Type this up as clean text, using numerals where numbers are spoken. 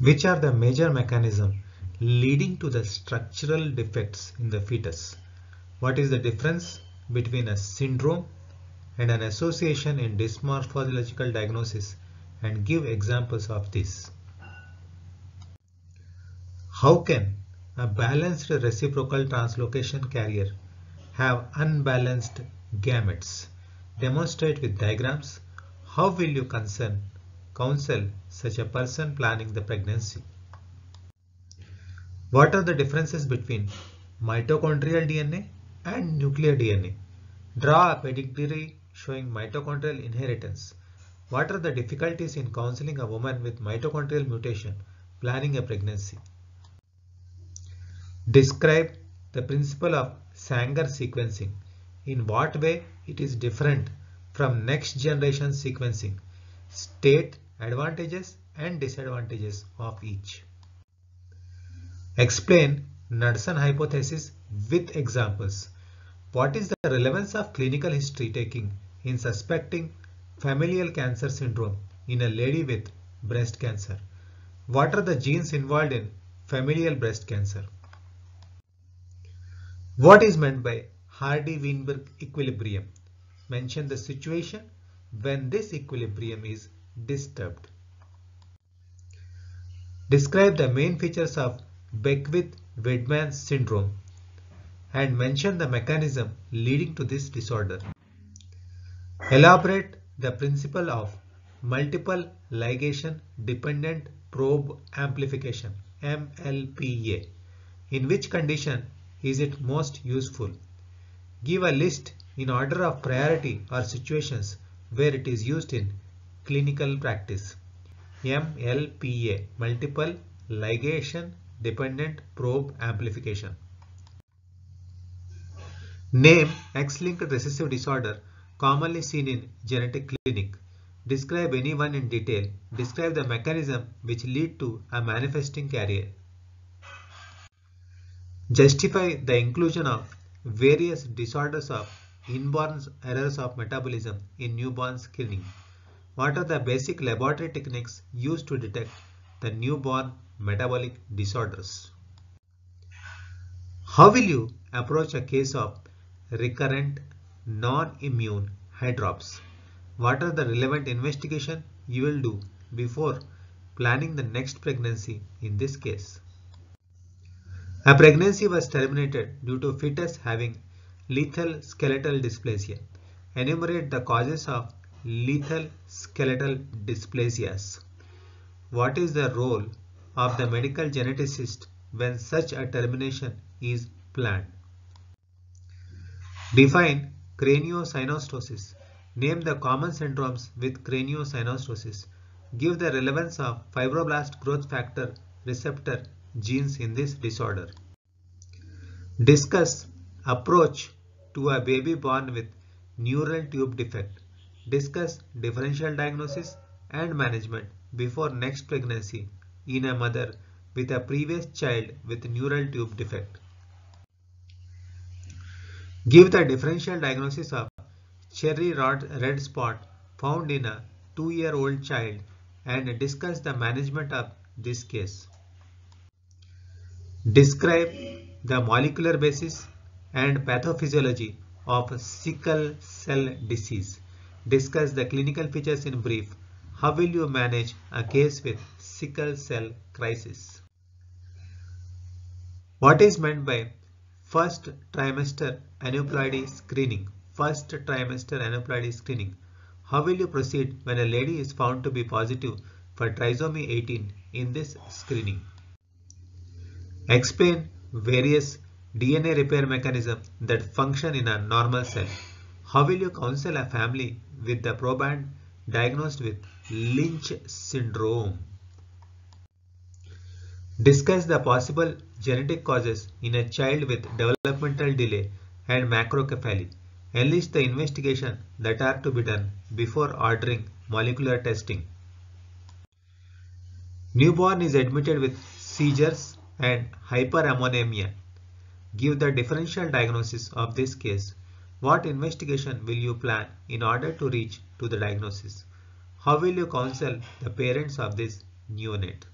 Which are the major mechanisms leading to the structural defects in the fetus? What is the difference between a syndrome and an association in dysmorphological diagnosis, and give examples of this? How can a balanced reciprocal translocation carrier have unbalanced gametes? Demonstrate with diagrams. How will you counsel such a person planning the pregnancy? What are the differences between mitochondrial DNA and nuclear DNA? Draw a pedigree showing mitochondrial inheritance. What are the difficulties in counseling a woman with mitochondrial mutation planning a pregnancy? Describe the principle of Sanger sequencing. In what way it is different from next generation sequencing? State advantages and disadvantages of each. Explain Knudsen hypothesis with examples. What is the relevance of clinical history taking in suspecting familial cancer syndrome in a lady with breast cancer? What are the genes involved in familial breast cancer? What is meant by Hardy-Weinberg equilibrium? Mention the situation when this equilibrium is disturbed. Describe the main features of Beckwith-Wiedemann syndrome and mention the mechanism leading to this disorder. Elaborate the principle of multiple ligation dependent probe amplification (MLPA). In which condition is it most useful? Give a list in order of priority or situations where it is used in clinical practice. MLPA, multiple ligation dependent probe amplification. Name X-linked recessive disorder commonly seen in genetic clinic. Describe any one in detail. Describe the mechanism which lead to a manifesting carrier. Justify the inclusion of various disorders of inborn errors of metabolism in newborn screening. What are the basic laboratory techniques used to detect the newborn metabolic disorders? How will you approach a case of recurrent non-immune hydrops? What are the relevant investigation you will do before planning the next pregnancy in this case? A pregnancy was terminated due to fetus having lethal skeletal dysplasia. Enumerate the causes of lethal skeletal dysplasias. What is the role of the medical geneticist when such a termination is planned? Define craniosynostosis. Name the common syndromes with craniosynostosis. Give the relevance of fibroblast growth factor receptor genes in this disorder. Discuss approach to a baby born with neural tube defect. Discuss differential diagnosis and management before next pregnancy in a mother with a previous child with neural tube defect. Give the differential diagnosis of cherry red spot found in a 2-year-old child and discuss the management of this case. Describe the molecular basis and pathophysiology of sickle cell disease. Discuss the clinical features in brief. How will you manage a case with sickle cell crisis? What is meant by first trimester aneuploidy screening? First trimester aneuploidy screening. How will you proceed when a lady is found to be positive for trisomy 18 in this screening? Explain various DNA repair mechanisms that function in a normal cell. How will you counsel a family with the proband diagnosed with Lynch syndrome? Discuss the possible genetic causes in a child with developmental delay and macrocephaly. Enlist the investigation that are to be done before ordering molecular testing. Newborn is admitted with seizures and hyperammonemia. Give the differential diagnosis of this case. What investigation will you plan in order to reach to the diagnosis? How will you counsel the parents of this neonate.